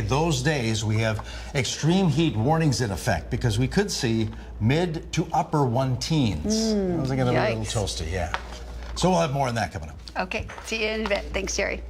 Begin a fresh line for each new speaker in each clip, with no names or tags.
those days we have extreme heat warnings in effect because we could see mid to upper 110s. Those are going to be a little toasty, yeah. So we'll have more on that coming up.
Okay, see you in a bit. Thanks, Jerry.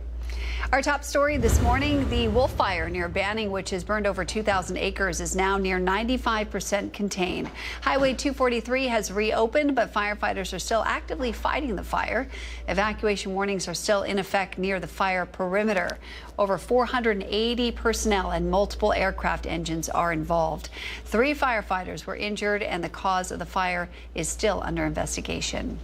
Our top story this morning, the Wolf Fire near Banning, which has burned over 2,000 acres, is now near 95% contained. Highway 243 has reopened, but firefighters are still actively fighting the fire. Evacuation warnings are still in effect near the fire perimeter. Over 480 personnel and multiple aircraft engines are involved. 3 firefighters were injured, and the cause of the fire is still under investigation.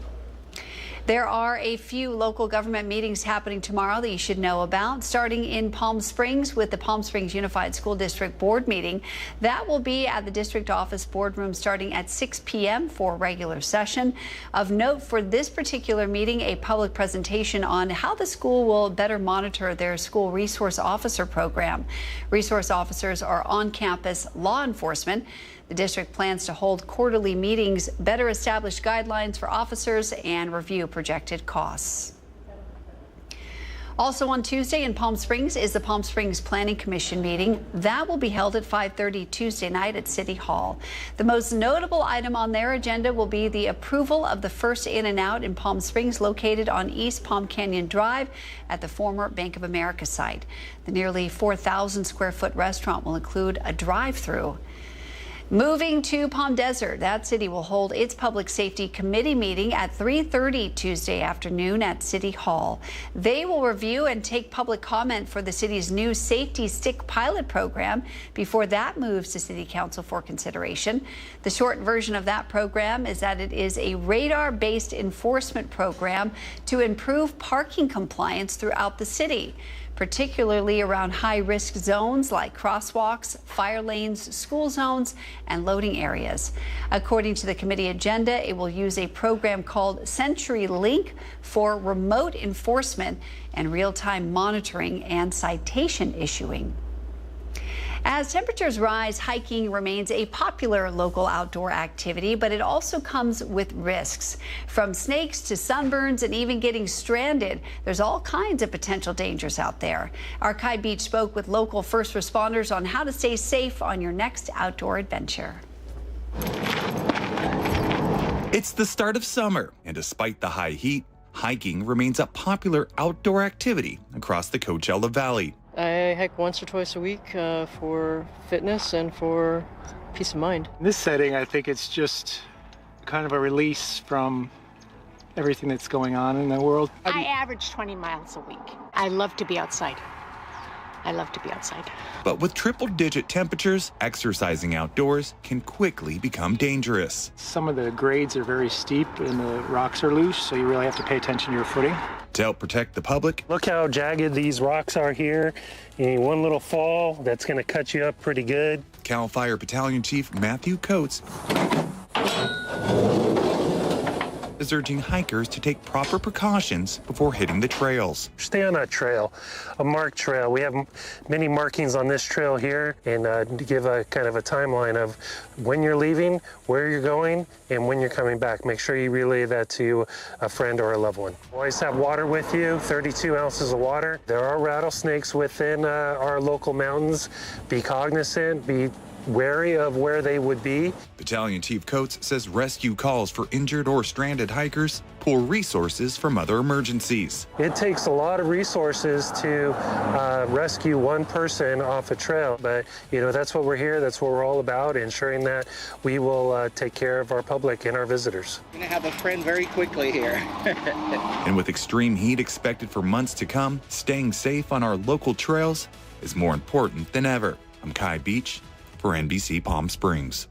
There are a few local government meetings happening tomorrow that you should know about, starting in Palm Springs with the Palm Springs Unified School District Board meeting. That will be at the district office boardroom starting at 6 p.m. for regular session. Of note for this particular meeting, a public presentation on how the school will better monitor their school resource officer program. Resource officers are on-campus law enforcement. The district plans to hold quarterly meetings, better establish guidelines for officers, and review projected costs. Also on Tuesday in Palm Springs is the Palm Springs Planning Commission meeting. That will be held at 5:30 Tuesday night at City Hall. The most notable item on their agenda will be the approval of the first In-N-Out in Palm Springs, located on East Palm Canyon Drive at the former Bank of America site. The nearly 4,000 square foot restaurant will include a drive-through. Moving to Palm Desert, that city will hold its Public Safety Committee meeting at 3:30 Tuesday afternoon at City Hall. They will review and take public comment for the city's new Safety Stick pilot program before that moves to City Council for consideration. The short version of that program is that it is a radar-based enforcement program to improve parking compliance throughout the city, particularly around high-risk zones like crosswalks, fire lanes, school zones, and loading areas. According to the committee agenda, it will use a program called CenturyLink for remote enforcement and real-time monitoring and citation issuing. As temperatures rise, hiking remains a popular local outdoor activity, but it also comes with risks. From snakes to sunburns and even getting stranded, there's all kinds of potential dangers out there. Our Kye Beach spoke with local first responders on how to stay safe on your next outdoor adventure.
It's the start of summer, and despite the high heat, hiking remains a popular outdoor activity across the Coachella Valley.
I hike once or twice a week for fitness and for peace of mind.
In this setting, I think it's just kind of a release from everything that's going on in the world.
I average 20 miles a week. I love to be outside. I love to be outside.
But with triple-digit temperatures, exercising outdoors can quickly become dangerous.
Some of the grades are very steep and the rocks are loose, so you really have to pay attention to your footing.
To help protect the public,
look how jagged these rocks are here. One little fall, that's going to cut you up pretty good.
Cal Fire Battalion Chief Matthew Coates is urging hikers to take proper precautions before hitting the trails.
Stay on a trail, a marked trail. We have many markings on this trail here, and to give a kind of a timeline of when you're leaving, where you're going, and when you're coming back. Make sure you relay that to a friend or a loved one. Always have water with you, 32 ounces of water. There are rattlesnakes within our local mountains. Be cognizant, be wary of where they would be.
Battalion Chief Coates says rescue calls for injured or stranded hikers pull resources from other emergencies.
It takes a lot of resources to rescue one person off a trail, but that's what we're here, that's what we're all about, ensuring that we will take care of our public and our visitors.
We're going to have a friend very quickly here.
And with extreme heat expected for months to come, staying safe on our local trails is more important than ever. I'm Kye Beach for NBC Palm Springs.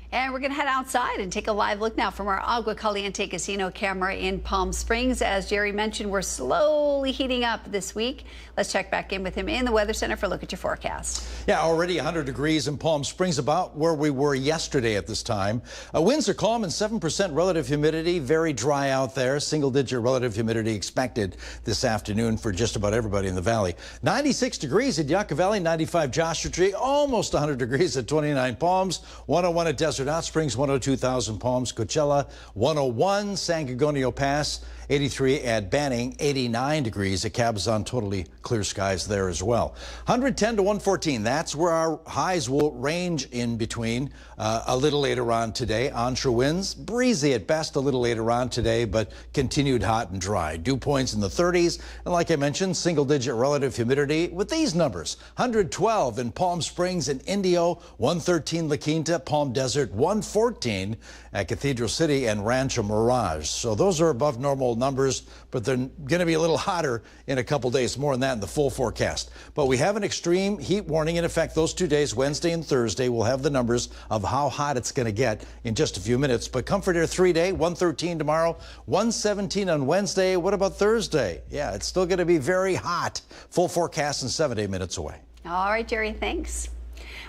And we're going to head outside and take a live look now from our Agua Caliente Casino camera in Palm Springs. As Jerry mentioned, we're slowly heating up this week. Let's check back in with him in the Weather Center for a look at your forecast.
Yeah, already 100 degrees in Palm Springs, about where we were yesterday at this time. Winds are calm and 7% relative humidity. Very dry out there. Single-digit relative humidity expected this afternoon for just about everybody in the valley. 96 degrees at Yucca Valley, 95 Joshua Tree, almost 100 degrees at 29 Palms, 101 at Desert Desert Hot Springs 102,000, Palms, Coachella 101, San Gorgonio Pass 83 at Banning, 89 degrees at Cabazon, totally clear skies there as well. 110 to 114, that's where our highs will range in between a little later on today. Onshore winds, breezy at best a little later on today, but continued hot and dry. Dew points in the 30s, and like I mentioned, single-digit relative humidity with these numbers. 112 in Palm Springs and Indio, 113 La Quinta, Palm Desert, 114 at Cathedral City and Rancho Mirage. So those are above normal numbers, but they're going to be a little hotter in a couple days. More on that in the full forecast. But we have an extreme heat warning in effect those 2 days, Wednesday and Thursday. We'll have the numbers of how hot it's going to get in just a few minutes. But Comfort Air 3-day, 113 tomorrow, 117 on Wednesday. What about Thursday? Yeah, it's still going to be very hot. Full forecast in 7 to 8 minutes away.
All right, Jerry, thanks.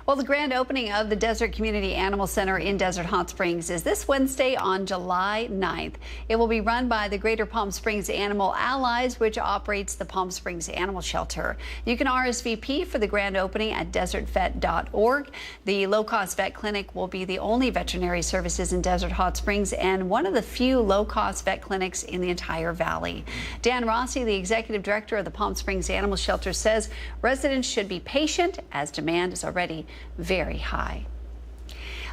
Well, the grand opening of the Desert Community Animal Center in Desert Hot Springs is this Wednesday on July 9th. It will be run by the Greater Palm Springs Animal Allies, which operates the Palm Springs Animal Shelter. You can RSVP for the grand opening at desertvet.org. The low-cost vet clinic will be the only veterinary services in Desert Hot Springs and one of the few low-cost vet clinics in the entire valley. Dan Rossi, the executive director of the Palm Springs Animal Shelter, says residents should be patient as demand is already very high.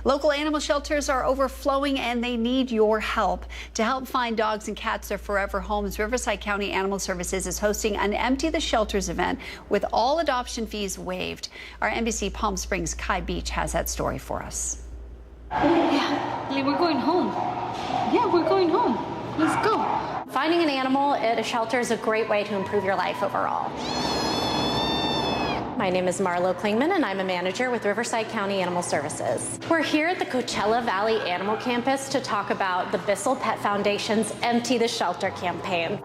Local animal shelters are overflowing and they need your help. To help find dogs and cats their forever homes, Riverside County Animal Services is hosting an Empty the Shelters event with all adoption fees waived. Our NBC Palm Springs Kai Beach has that story for us.
Yeah, we're going home. Yeah, we're going home. Let's go.
Finding an animal at a shelter is a great way to improve your life overall. My name is Marlo Klingman, and I'm a manager with Riverside County Animal Services. We're here at the Coachella Valley Animal Campus to talk about the Bissell Pet Foundation's Empty the Shelter campaign.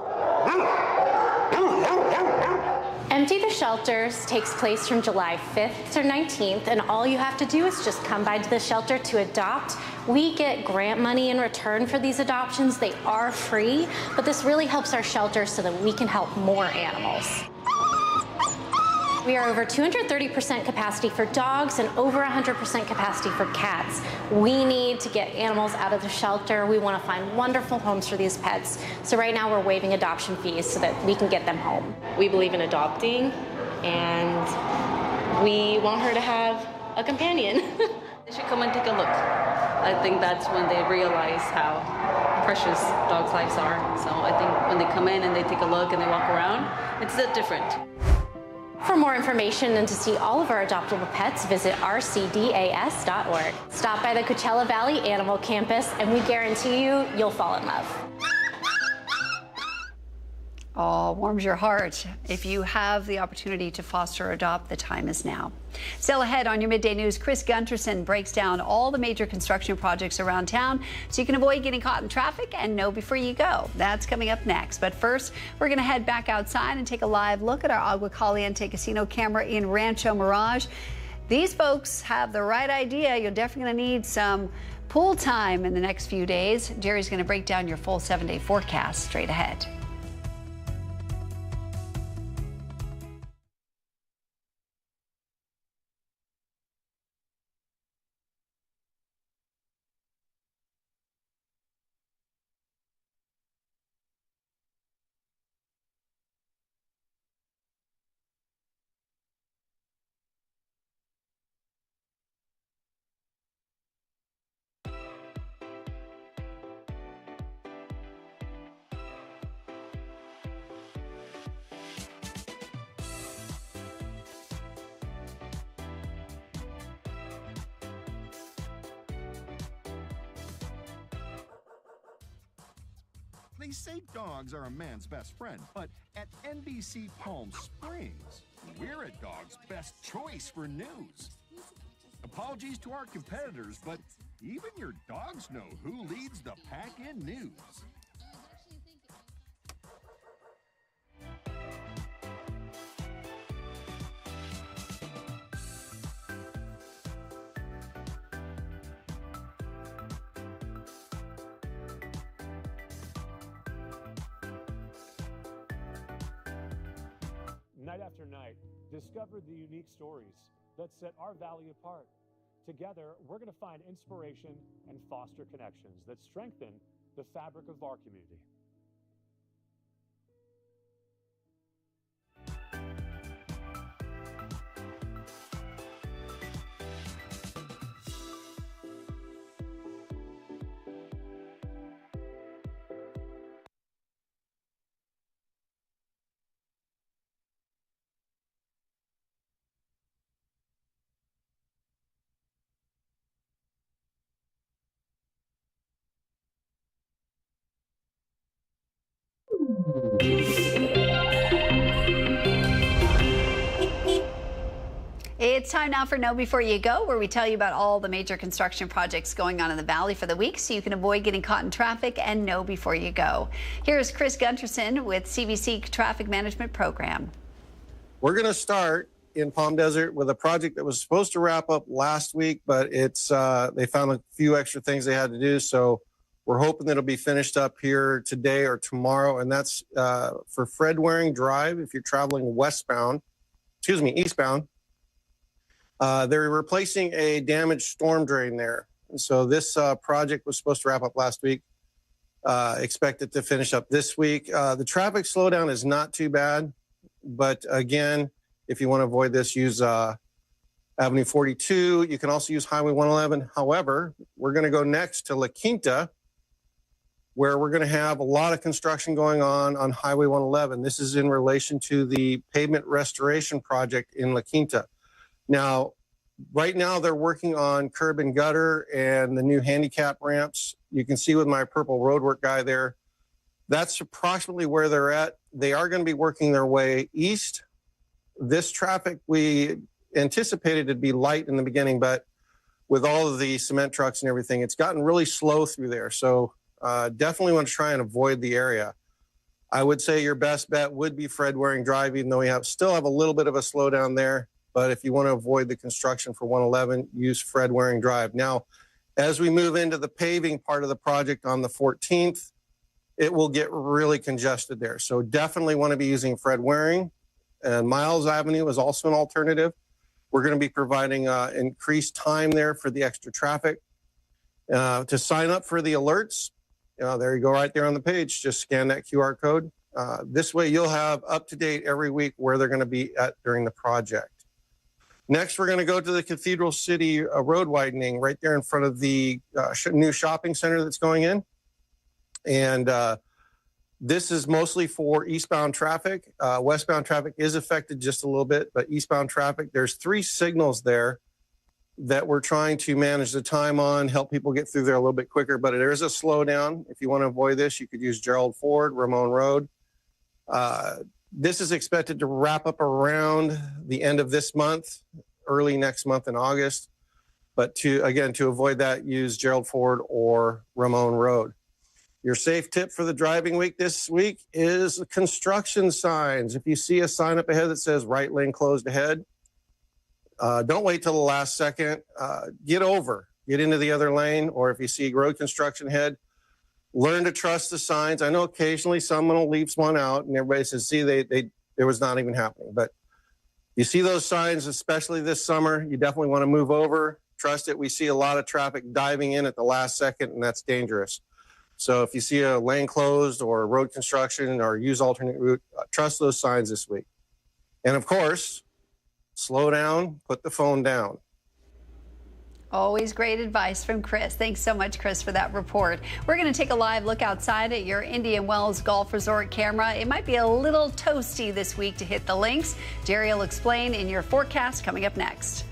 Empty the Shelters takes place from July 5th to 19th, and all you have to do is just come by to the shelter to adopt. We get grant money in return for these adoptions. They are free, but this really helps our shelter so that we can help more animals. We are over 230% capacity for dogs and over 100% capacity for cats. We need to get animals out of the shelter. We want to find wonderful homes for these pets. So right now we're waiving adoption fees so that we can get them home.
We believe in adopting, and we want her to have a companion. They should come and take a look. I think that's when they realize how precious dogs' lives are. So I think when they come in and they take a look and they walk around, it's a bit different.
For more information and to see all of our adoptable pets, visit rcdas.org. Stop by the Coachella Valley Animal Campus, and we guarantee you'll fall in love.
Oh, warms your heart. If you have the opportunity to foster or adopt, the time is now. Still ahead on your Midday News, Chris Gunterson breaks down all the major construction projects around town so you can avoid getting caught in traffic and know before you go. That's coming up next. But first, we're going to head back outside and take a live look at our Agua Caliente Casino camera in Rancho Mirage. These folks have the right idea. You're definitely going to need some pool time in the next few days. Jerry's going to break down your full 7-day forecast straight ahead.
They say dogs are a man's best friend, but at NBC Palm Springs, we're a dog's best choice for news. Apologies to our competitors, but even your dogs know who leads the pack in news.
Night after night, discover the unique stories that set our valley apart. Together, we're going to find inspiration and foster connections that strengthen the fabric of our community.
It's time now for Know Before You Go, where we tell you about all the major construction projects going on in the Valley for the week so you can avoid getting caught in traffic and know before you go. Here's Chris Gunterson with CVC Traffic Management Program.
We're going to start in Palm Desert with a project that was supposed to wrap up last week, but it's they found a few extra things they had to do. So we're hoping that it'll be finished up here today or tomorrow. And that's for Fred Waring Drive. If you're traveling eastbound. They're replacing a damaged storm drain there. And so this project was supposed to wrap up last week. Expected to finish up this week. The traffic slowdown is not too bad. But again, if you want to avoid this, use Avenue 42. You can also use Highway 111. However, we're going to go next to La Quinta, where we're going to have a lot of construction going on Highway 111. This is in relation to the pavement restoration project in La Quinta. Now, right now they're working on curb and gutter and the new handicap ramps. You can see with my purple roadwork guy there, that's approximately where they're at. They are going to be working their way east. This traffic, we anticipated to be light in the beginning, but with all of the cement trucks and everything, it's gotten really slow through there. So definitely want to try and avoid the area. I would say your best bet would be Fred Waring Drive, even though we still have a little bit of a slowdown there. But if you want to avoid the construction for 111, use Fred Waring Drive. Now, as we move into the paving part of the project on the 14th, it will get really congested there. So definitely want to be using Fred Waring. And Miles Avenue is also an alternative. We're going to be providing increased time there for the extra traffic. To sign up for the alerts, there you go right there on the page. Just scan that QR code. This way you'll have up to date every week where they're going to be at during the project. Next, we're going to go to the Cathedral City road widening right there in front of the new shopping center that's going in. And this is mostly for eastbound traffic. Westbound traffic is affected just a little bit, but eastbound traffic, there's 3 signals there that we're trying to manage the time on, help people get through there a little bit quicker. But there is a slowdown. If you want to avoid this, you could use Gerald Ford, Ramon Road. This is expected to wrap up around the end of this month, early next month in August. But to avoid that, use Gerald Ford or Ramon Road. Your safe tip for the driving week this week is construction signs. If you see a sign up ahead that says right lane closed ahead, don't wait till the last second. Get into the other lane, or if you see road construction ahead, learn to trust the signs. I know occasionally someone will leave one out and everybody says, see, there was not even happening. But you see those signs, especially this summer, you definitely want to move over, trust it. We see a lot of traffic diving in at the last second, and that's dangerous. So if you see a lane closed or road construction or use alternate route, trust those signs this week. And of course, slow down, put the phone down.
Always great advice from Chris. Thanks so much, Chris, for that report. We're going to take a live look outside at your Indian Wells Golf Resort camera. It might be a little toasty this week to hit the links. Jerry will explain in your forecast coming up next.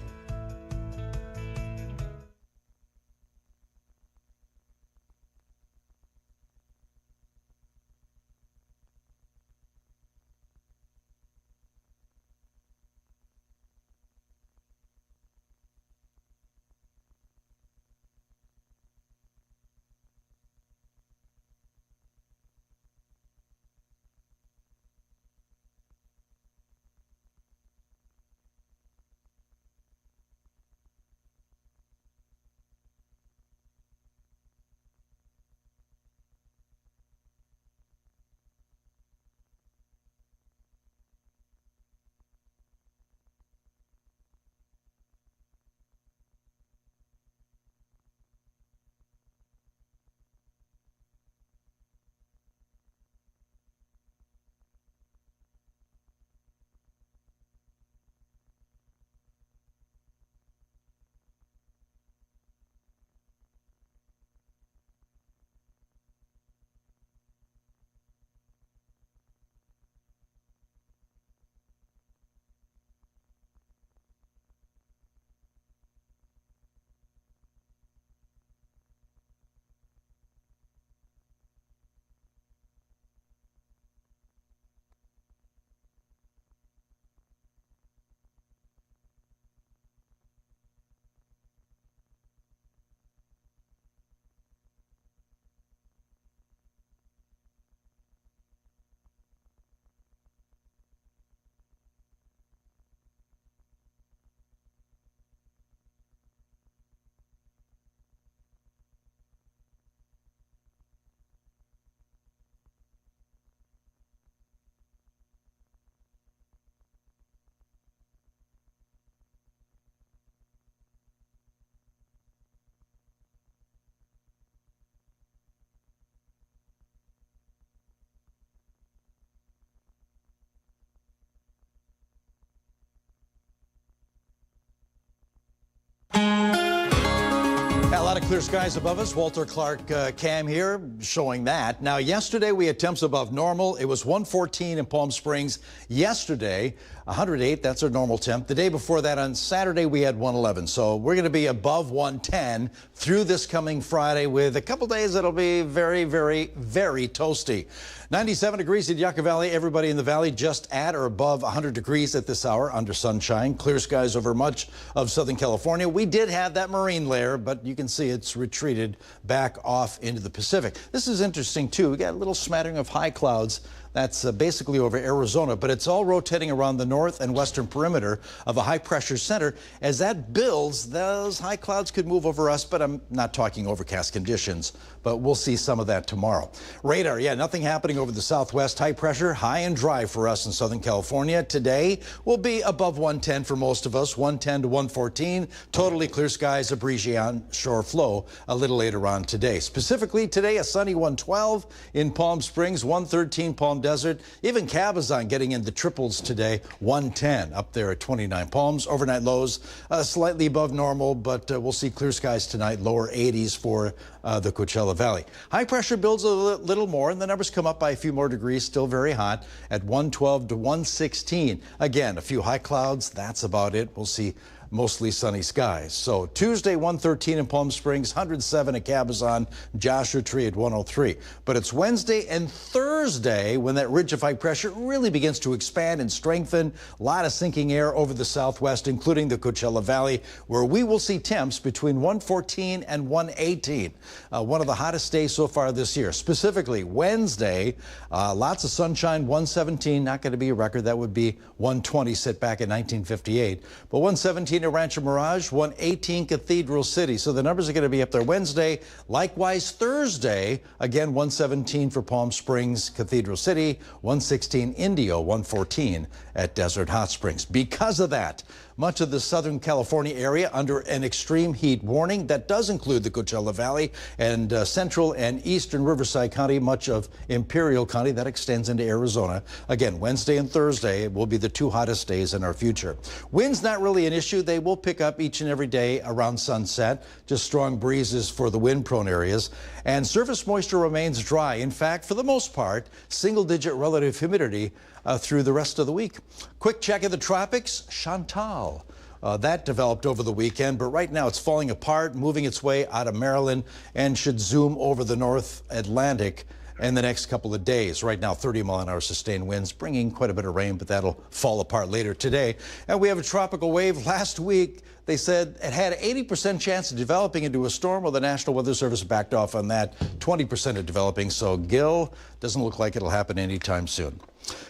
lot of clear skies above us. Walter Clark cam here showing that. Now, yesterday we had temps above normal. It was 114 in Palm Springs yesterday. 108, that's our normal temp. The day before that, on Saturday, we had 111. So we're going to be above 110 through this coming Friday with a couple days that'll be very, very, very toasty. 97 degrees in Yucca Valley. Everybody in the valley just at or above 100 degrees at this hour under sunshine. Clear skies over much of Southern California. We did have that marine layer, but you can see it's retreated back off into the Pacific. This is interesting, too. We got a little smattering of high clouds. That's basically over Arizona, but it's all rotating around the north and western perimeter of a high-pressure center. As that builds, those high clouds could move over us, but I'm not talking overcast conditions, but we'll see some of that tomorrow. Radar, yeah, nothing happening over the southwest. High pressure, high and dry for us in Southern California. Today will be above 110 for most of us, 110 to 114. Totally clear skies, a breezy onshore flow a little later on today. Specifically today, a sunny 112 in Palm Springs, 113 Palm Desert, even Cabazon getting into triples today, 110 up there at 29 Palms. Overnight lows slightly above normal, but we'll see clear skies tonight, lower 80s for the Coachella Valley. High pressure builds a little more, and the numbers come up by a few more degrees, still very hot at 112 to 116. Again, a few high clouds, that's about it. We'll see mostly sunny skies. So Tuesday, 113 in Palm Springs, 107 at Cabazon, Joshua Tree at 103. But it's Wednesday and Thursday when that ridge of high pressure really begins to expand and strengthen. A lot of sinking air over the southwest, including the Coachella Valley, where we will see temps between 114 and 118. One of the hottest days so far this year. Specifically, Wednesday, lots of sunshine, 117, not going to be a record. That would be 120 set back in 1958. But 117 at Rancho Mirage, 118 Cathedral City. So the numbers are going to be up there Wednesday. Likewise, Thursday, again, 117 for Palm Springs, Cathedral City, 116 Indio, 114 at Desert Hot Springs. Because of that, much of the Southern California area under an extreme heat warning. That does include the Coachella Valley and central and eastern Riverside County, much of Imperial County. That extends into Arizona. Again, Wednesday and Thursday will be the two hottest days in our future. Wind's not really an issue. They will pick up each and every day around sunset. Just strong breezes for the wind-prone areas. And surface moisture remains dry. In fact, for the most part, single-digit relative humidity through the rest of the week. Quick check of the tropics. Chantal. That developed over the weekend, but right now it's falling apart, moving its way out of Maryland, and should zoom over the North Atlantic in the next couple of days. Right now, 30-mile-an-hour sustained winds, bringing quite a bit of rain, but that'll fall apart later today. And we have a tropical wave. Last week, they said it had an 80% chance of developing into a storm. Well, the National Weather Service backed off on that, 20% of developing. So Gil doesn't look like it'll happen anytime soon.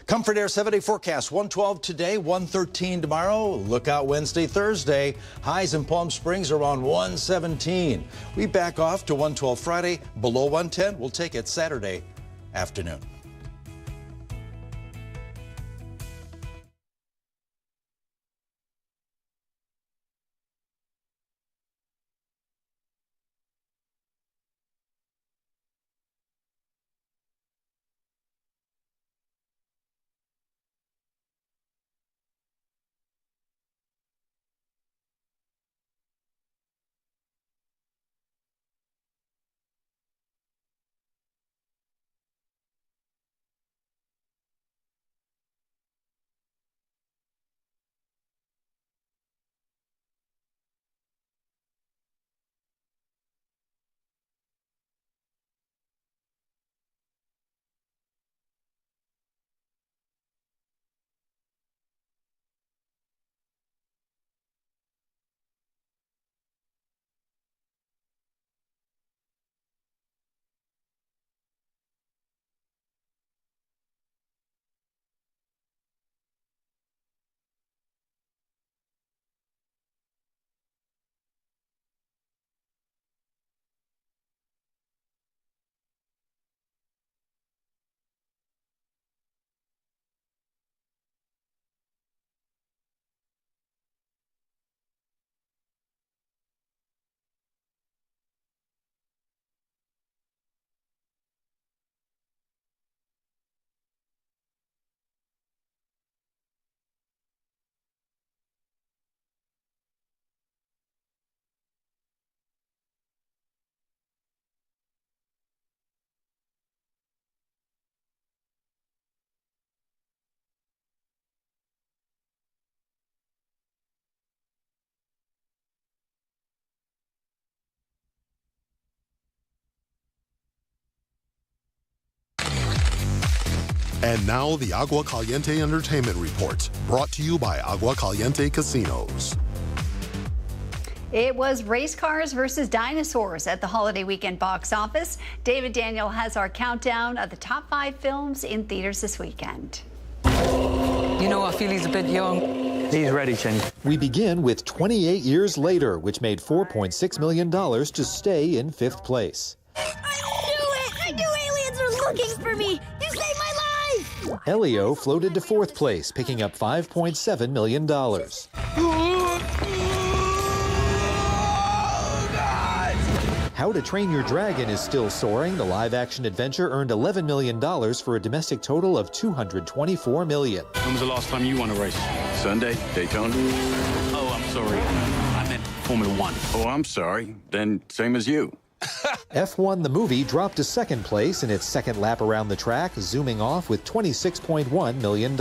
Comfort Air 7-day forecast, 112 today, 113 tomorrow. Look out Wednesday, Thursday. Highs in Palm Springs around 117. We back off to 112 Friday, below 110. We'll take it Saturday afternoon.
And now the Agua Caliente Entertainment Report, brought to you by Agua Caliente Casinos.
It was race cars versus dinosaurs at the holiday weekend box office. David Daniel has our countdown of the top 5 films in theaters this weekend.
You know, I feel he's a bit young. He's ready, Jenny.
We begin with 28 Years Later, which made $4.6 million to stay in 5th place.
I knew aliens were looking for me. You saved my life.
Elio floated to 4th place, picking up $5.7 million. How to Train Your Dragon is still soaring. The live-action adventure earned $11 million for a domestic total of $224 million.
When was the last time you won a race? Sunday, Daytona. Oh, I'm sorry. I meant Formula One. Oh, I'm sorry. Then same as you.
F1 the movie dropped to 2nd place in its second lap around the track, zooming off with $26.1 million.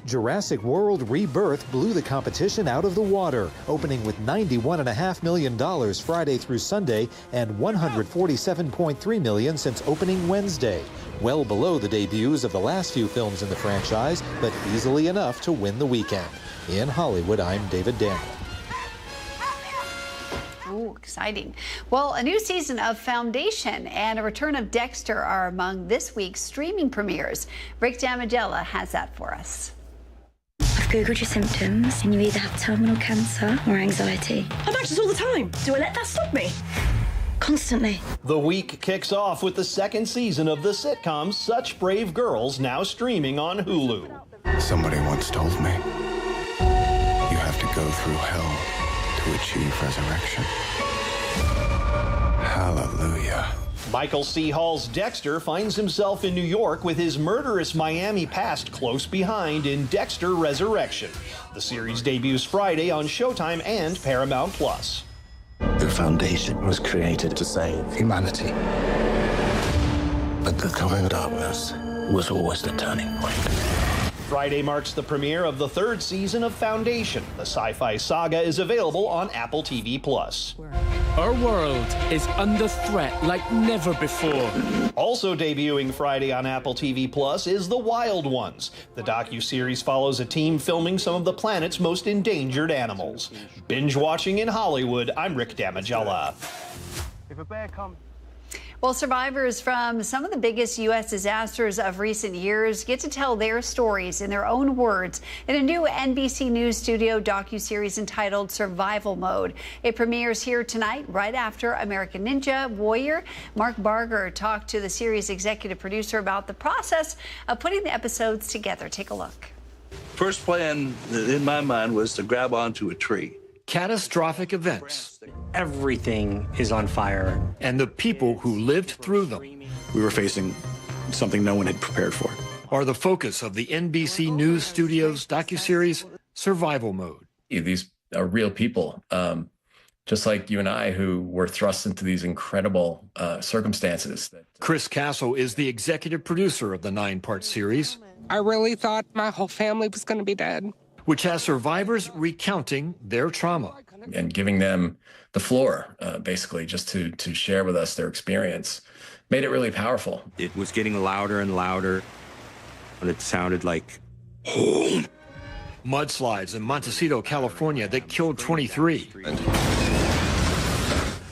Jurassic World Rebirth blew the competition out of the water, opening with $91.5 million Friday through Sunday and $147.3 million since opening Wednesday. Well below the debuts of the last few films in the franchise, but easily enough to win the weekend. In Hollywood, I'm David Daniel.
Ooh, exciting. Well, a new season of Foundation and a return of Dexter are among this week's streaming premieres. Rick Damigella has that for us.
I've Googled your symptoms and you either have terminal cancer or anxiety. I'm anxious all the time. Do I let that stop me? Constantly.
The week kicks off with the 2nd season of the sitcom Such Brave Girls, now streaming on Hulu.
Somebody once told me, you have to go through hell to achieve resurrection. Hallelujah.
Michael C. Hall's Dexter finds himself in New York with his murderous Miami past close behind in Dexter Resurrection. The series debuts Friday on Showtime and Paramount+.
The Foundation was created to save humanity. But the coming darkness was always the turning point.
Friday marks the premiere of the 3rd season of Foundation. The sci-fi saga is available on Apple TV+.
Our world is under threat like never before.
Also debuting Friday on Apple TV+ is The Wild Ones. The docuseries follows a team filming some of the planet's most endangered animals. Binge watching in Hollywood, I'm Rick Damigella.
If a bear comes... Well, survivors from some of the biggest U.S. disasters of recent years get to tell their stories in their own words in a new NBC News Studio docuseries entitled Survival Mode. It premieres here tonight, right after American Ninja Warrior. Mark Barger talked to the series executive producer about the process of putting the episodes together. Take a look.
First plan in my mind was to grab onto a tree.
Catastrophic events. Everything is on fire, and the people who lived through them.
We were facing something no one had prepared for.
Are the focus of the NBC News Studios docuseries Survival Mode.
These are real people, just like you and I, who were thrust into these incredible circumstances.
Chris Castle is the executive producer of the 9-part series.
I really thought my whole family was going to be dead.
Which has survivors recounting their trauma.
And giving them the floor, basically, just to share with us their experience, made it really powerful.
It was getting louder and louder, and it sounded like home.
Mudslides in Montecito, California that killed 23.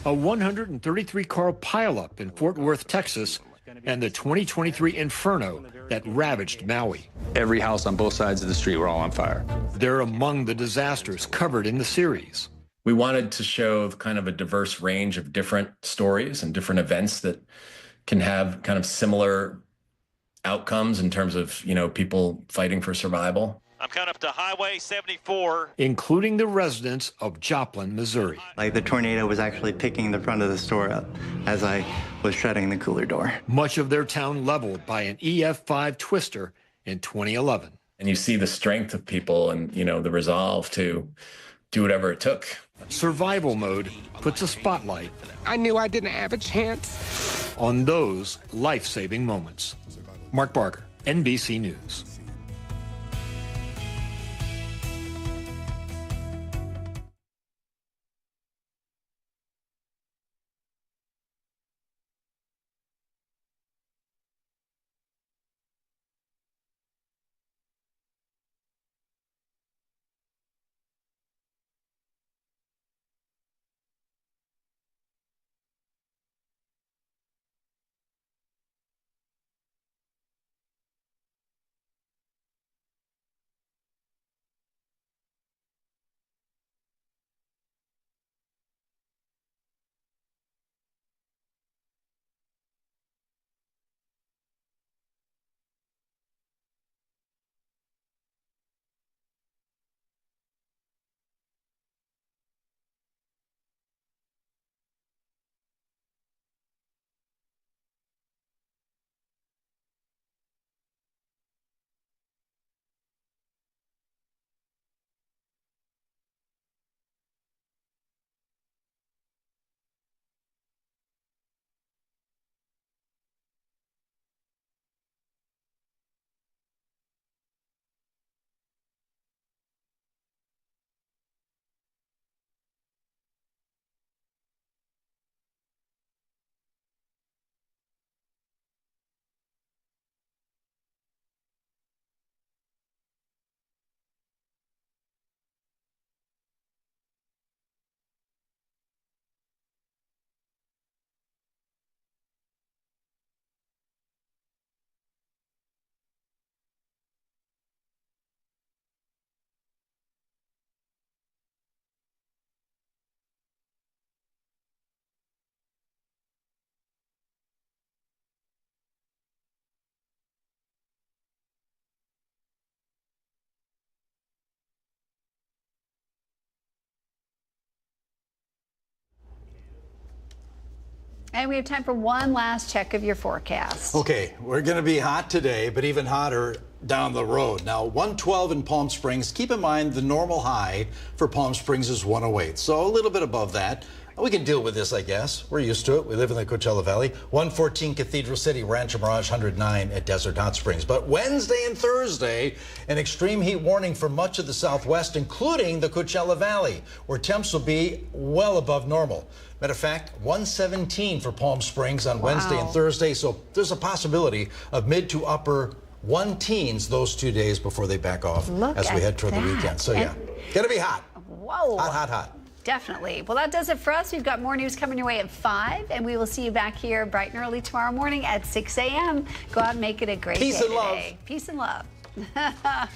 A 133-car pileup in Fort Worth, Texas, and the 2023 inferno that ravaged Maui.
Every house on both sides of the street were all on fire.
They're among the disasters covered in the series.
We wanted to show kind of a diverse range of different stories and different events that can have kind of similar outcomes in terms of, people fighting for survival.
I'm coming up to Highway 74.
Including the residents of Joplin, Missouri.
Like the tornado was actually picking the front of the store up as I was shutting the cooler door.
Much of their town leveled by an EF5 twister in 2011.
And you see the strength of people and, the resolve to do whatever it took.
Survival Mode puts a spotlight.
I knew I didn't have a chance.
On those life-saving moments. Mark Barger, NBC News.
And we have time for one last check of your forecast.
Okay, we're going to be hot today, but even hotter down the road. Now, 112 in Palm Springs. Keep in mind the normal high for Palm Springs is 108, so a little bit above that. We can deal with this, I guess. We're used to it. We live in the Coachella Valley. 114 Cathedral City, Rancho Mirage 109 at Desert Hot Springs. But Wednesday and Thursday, an extreme heat warning for much of the Southwest, including the Coachella Valley, where temps will be well above normal. Matter of fact, 117 for Palm Springs on Wednesday and Thursday. So there's a possibility of mid to upper 110s those 2 days before they back off as we head toward the weekend. So yeah, gonna be hot.
Whoa.
Hot, hot, hot.
Definitely. Well, that does it for us. We've got more news coming your way at 5, and we will see you back here bright and early tomorrow morning at 6 a.m. Go out and make it a great day today.
Peace and love.
Peace and love.